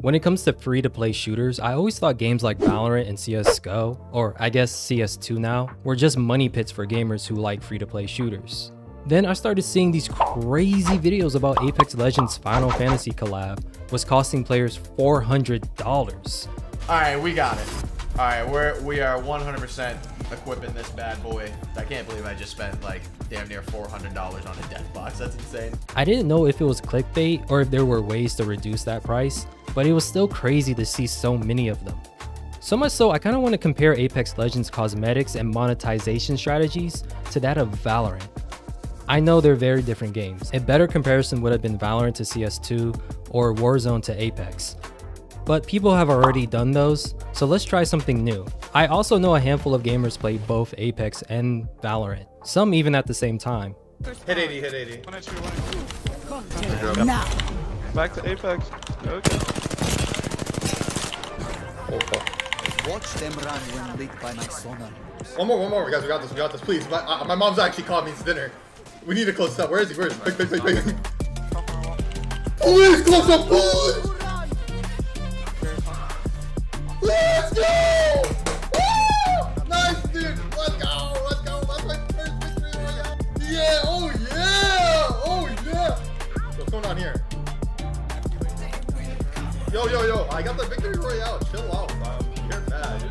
When it comes to free-to-play shooters, I always thought games like Valorant and CSGO, or I guess CS2 now, were just money pits for gamers who like free-to-play shooters. Then I started seeing these crazy videos about Apex Legends Final Fantasy collab was costing players $400. Alright, we got it. Alright, we are 100% equipping this bad boy. I can't believe I just spent like damn near $400 on a death box. That's insane. I didn't know if it was clickbait or if there were ways to reduce that price, but it was still crazy to see so many of them. So much so, I kind of want to compare Apex Legends cosmetics and monetization strategies to that of Valorant. I know they're very different games. A better comparison would have been Valorant to CS2 or Warzone to Apex. But people have already done those, so let's try something new. I also know a handful of gamers play both Apex and Valorant, some even at the same time. Hit 80, hit 80. 182. Now. Back to Apex. Okay. Watch them run when lit by my sonar. One more, guys, we got this, please. My mom's actually called me to dinner. We need to close this up. Where is he? Quick. Please close up, please! Let's go! Woo! Nice, dude. Let's go. That's my first victory royale. Yeah, oh yeah. What's going on here? Yo, I got the victory royale. Chill out, bro. You're bad.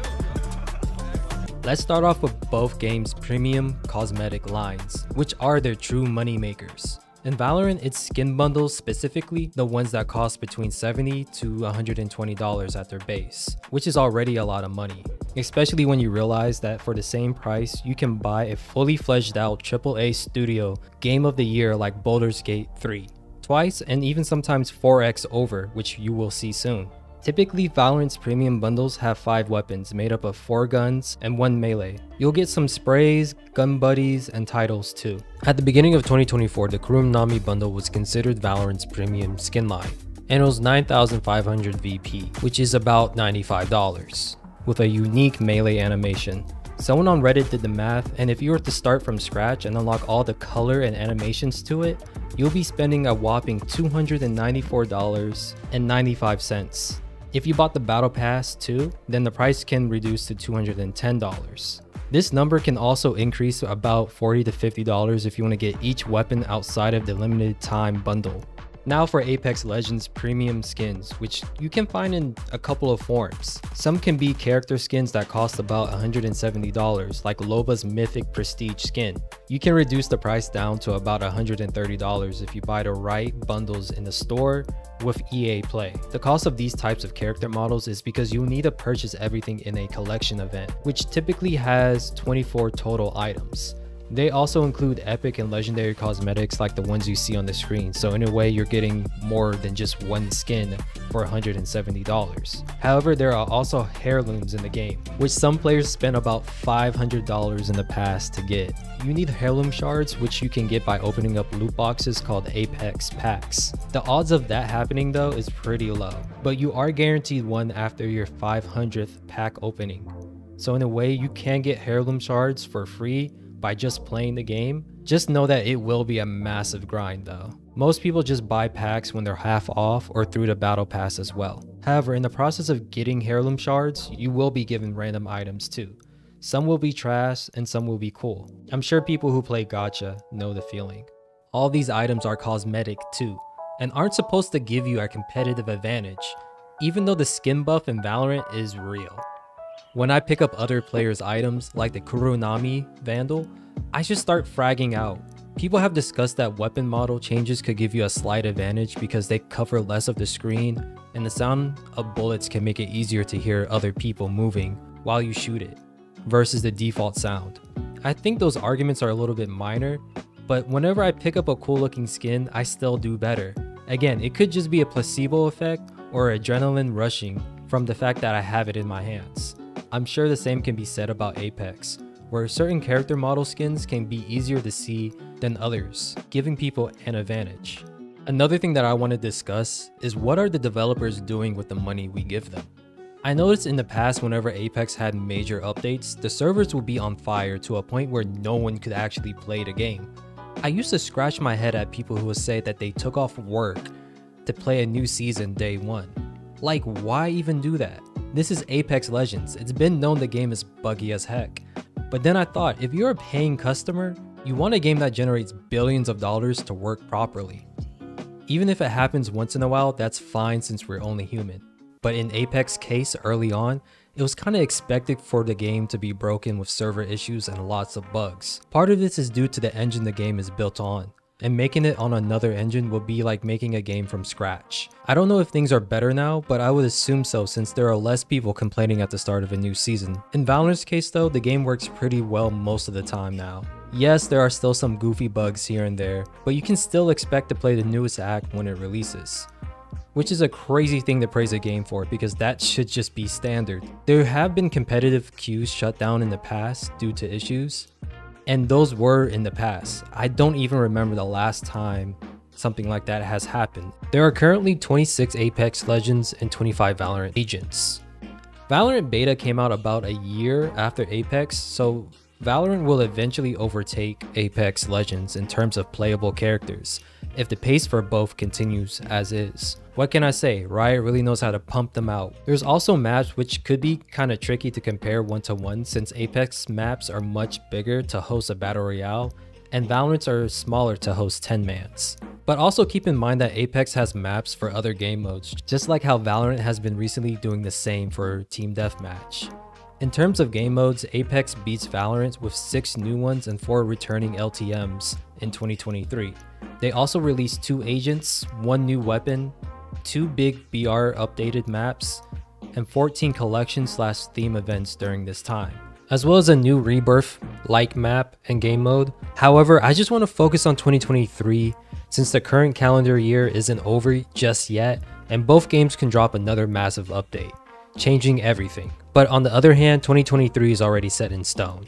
Let's start off with both games' premium cosmetic lines, which are their true money makers. In Valorant, it's skin bundles, specifically the ones that cost between $70 to $120 at their base, which is already a lot of money, especially when you realize that for the same price, you can buy a fully fledged out AAA studio game of the year like Baldur's Gate 3, twice and even sometimes 4x over, which you will see soon. Typically, Valorant's premium bundles have 5 weapons made up of 4 guns and 1 melee. You'll get some sprays, gun buddies, and titles too. At the beginning of 2024, the Kurunami bundle was considered Valorant's premium skin line, and it was 9,500 VP, which is about $95, with a unique melee animation. Someone on Reddit did the math, and if you were to start from scratch and unlock all the color and animations to it, you'll be spending a whopping $294.95. If you bought the Battle Pass too, then the price can reduce to $210. This number can also increase to about $40 to $50 if you want to get each weapon outside of the limited time bundle. Now for Apex Legends premium skins, which you can find in a couple of forms. Some can be character skins that cost about $170, like Loba's Mythic Prestige skin. You can reduce the price down to about $130 if you buy the right bundles in the store with EA Play. The cost of these types of character models is because you need to purchase everything in a collection event, which typically has 24 total items. They also include epic and legendary cosmetics like the ones you see on the screen, so in a way you're getting more than just one skin for $170. However, there are also heirlooms in the game, which some players spent about $500 in the past to get. You need heirloom shards, which you can get by opening up loot boxes called Apex packs. The odds of that happening though is pretty low, but you are guaranteed one after your 500th pack opening. So in a way you can get heirloom shards for free by just playing the game. Just know that it will be a massive grind though. Most people just buy packs when they're half off or through the battle pass as well. However, in the process of getting heirloom shards, you will be given random items too. Some will be trash and some will be cool. I'm sure people who play gacha know the feeling. All these items are cosmetic too, and aren't supposed to give you a competitive advantage, even though the skin buff in Valorant is real. When I pick up other players' items, like the Kurunami Vandal, I just start fragging out. People have discussed that weapon model changes could give you a slight advantage because they cover less of the screen, and the sound of bullets can make it easier to hear other people moving while you shoot it, versus the default sound. I think those arguments are a little bit minor, but whenever I pick up a cool looking skin, I still do better. Again, it could just be a placebo effect or adrenaline rushing from the fact that I have it in my hands. I'm sure the same can be said about Apex, where certain character model skins can be easier to see than others, giving people an advantage. Another thing that I want to discuss is what are the developers doing with the money we give them? I noticed in the past whenever Apex had major updates, the servers would be on fire to a point where no one could actually play the game. I used to scratch my head at people who would say that they took off work to play a new season day one. Like, why even do that? This is Apex Legends. It's been known the game is buggy as heck. But then I thought, if you're a paying customer, you want a game that generates billions of dollars to work properly. Even if it happens once in a while, that's fine since we're only human. But in Apex case early on, it was kind of expected for the game to be broken with server issues and lots of bugs. Part of this is due to the engine the game is built on, and making it on another engine would be like making a game from scratch. I don't know if things are better now, but I would assume so since there are less people complaining at the start of a new season. In Valorant's case though, the game works pretty well most of the time now. Yes, there are still some goofy bugs here and there, but you can still expect to play the newest act when it releases. Which is a crazy thing to praise a game for because that should just be standard. There have been competitive queues shut down in the past due to issues, and those were in the past. I don't even remember the last time something like that has happened. There are currently 26 Apex Legends and 25 Valorant agents. Valorant beta came out about a year after Apex, so Valorant will eventually overtake Apex Legends in terms of playable characters, if the pace for both continues as is. What can I say? Riot really knows how to pump them out. There's also maps which could be kind of tricky to compare one-to-one since Apex maps are much bigger to host a battle royale and Valorant's are smaller to host 10-mans. But also keep in mind that Apex has maps for other game modes, just like how Valorant has been recently doing the same for Team Deathmatch. In terms of game modes, Apex beats Valorant with 6 new ones and 4 returning LTMs in 2023. They also released 2 agents, 1 new weapon, 2 big BR updated maps, and 14 collection/theme events during this time, as well as a new rebirth like map and game mode. However, I just want to focus on 2023 since the current calendar year isn't over just yet, and both games can drop another massive update, changing everything. But on the other hand, 2023 is already set in stone.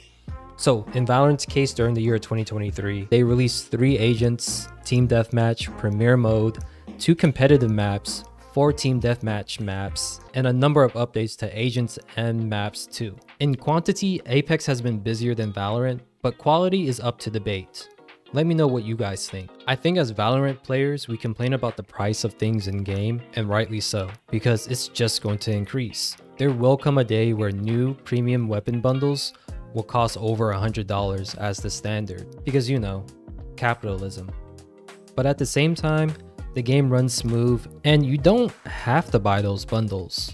So in Valorant's case during the year 2023, they released 3 agents, Team Deathmatch, Premier Mode, 2 competitive maps, 4 Team Deathmatch maps, and a number of updates to agents and maps too. In quantity, Apex has been busier than Valorant, but quality is up to debate. Let me know what you guys think. I think as Valorant players, we complain about the price of things in game, and rightly so, because it's just going to increase. There will come a day where new premium weapon bundles will cost over $100 as the standard, because you know, capitalism. But at the same time, the game runs smooth and you don't have to buy those bundles.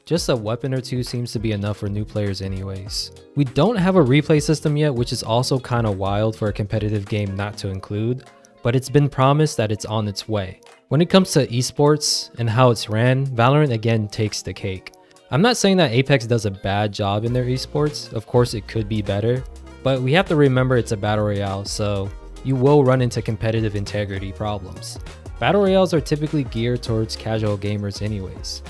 Just a weapon or 2 seems to be enough for new players anyways. We don't have a replay system yet, which is also kind of wild for a competitive game not to include, but it's been promised that it's on its way. When it comes to esports and how it's ran, Valorant again takes the cake. I'm not saying that Apex does a bad job in their esports, of course it could be better, but we have to remember it's a battle royale, so you will run into competitive integrity problems. Battle royales are typically geared towards casual gamers anyways.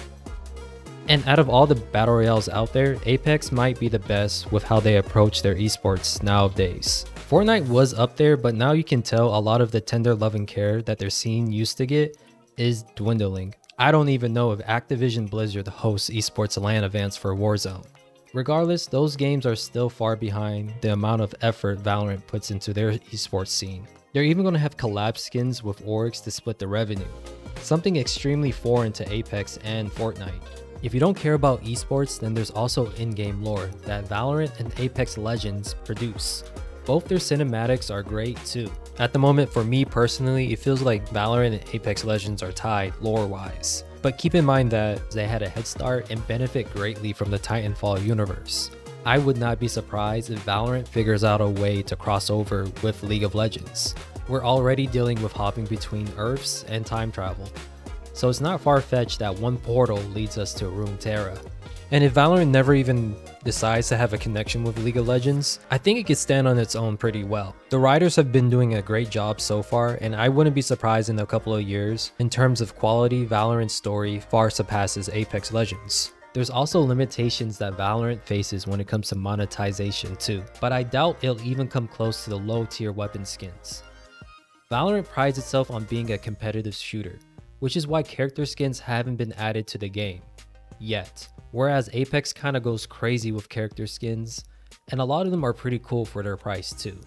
And out of all the battle royales out there, Apex might be the best with how they approach their esports nowadays. Fortnite was up there, but now you can tell a lot of the tender love and care that their scene used to get is dwindling. I don't even know if Activision Blizzard hosts esports LAN events for Warzone. Regardless, those games are still far behind the amount of effort Valorant puts into their esports scene. They're even going to have collab skins with orgs to split the revenue, something extremely foreign to Apex and Fortnite. If you don't care about esports, then there's also in-game lore that Valorant and Apex Legends produce. Both their cinematics are great too. At the moment, for me personally, it feels like Valorant and Apex Legends are tied lore-wise. But keep in mind that they had a head start and benefit greatly from the Titanfall universe. I would not be surprised if Valorant figures out a way to cross over with League of Legends. We're already dealing with hopping between Earths and time travel, so it's not far-fetched that one portal leads us to Runeterra. And if Valorant never even decides to have a connection with League of Legends, I think it could stand on its own pretty well. The writers have been doing a great job so far, and I wouldn't be surprised in a couple of years. In terms of quality, Valorant's story far surpasses Apex Legends. There's also limitations that Valorant faces when it comes to monetization too, but I doubt it'll even come close to the low-tier weapon skins. Valorant prides itself on being a competitive shooter, which is why character skins haven't been added to the game yet. Whereas Apex kinda goes crazy with character skins, and a lot of them are pretty cool for their price too.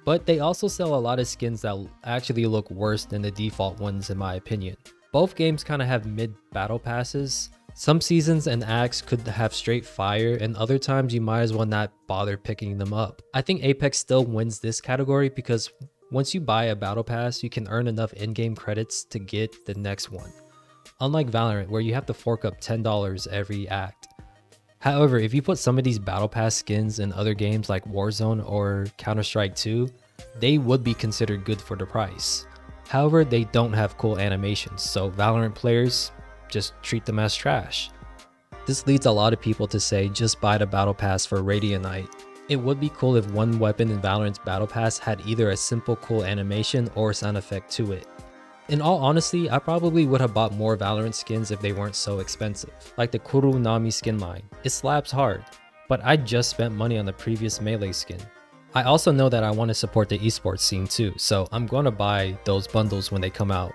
But they also sell a lot of skins that actually look worse than the default ones in my opinion. Both games kind of have mid battle passes. Some seasons and acts could have straight fire, and other times you might as well not bother picking them up. I think Apex still wins this category because once you buy a battle pass, you can earn enough in-game credits to get the next one. Unlike Valorant, where you have to fork up $10 every act. However, if you put some of these battle pass skins in other games like Warzone or Counter-Strike 2, they would be considered good for the price. However, they don't have cool animations, so Valorant players just treat them as trash. This leads a lot of people to say just buy the battle pass for Radiantite. It would be cool if one weapon in Valorant's battle pass had either a simple cool animation or sound effect to it. In all honesty, I probably would have bought more Valorant skins if they weren't so expensive, like the Kuru Nami skin line. It slaps hard, but I just spent money on the previous Melee skin. I also know that I want to support the esports scene too, so I'm going to buy those bundles when they come out.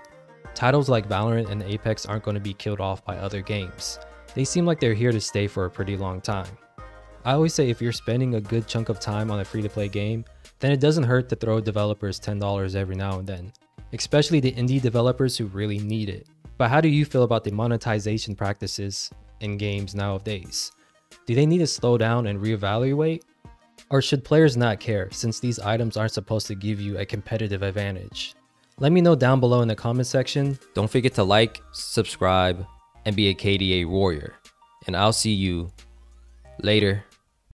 Titles like Valorant and Apex aren't going to be killed off by other games. They seem like they're here to stay for a pretty long time. I always say if you're spending a good chunk of time on a free-to-play game, then it doesn't hurt to throw developers $10 every now and then, especially the indie developers who really need it. But how do you feel about the monetization practices in games nowadays? Do they need to slow down and reevaluate? Or should players not care since these items aren't supposed to give you a competitive advantage? Let me know down below in the comment section. Don't forget to like, subscribe, and be a KDA warrior. And I'll see you later.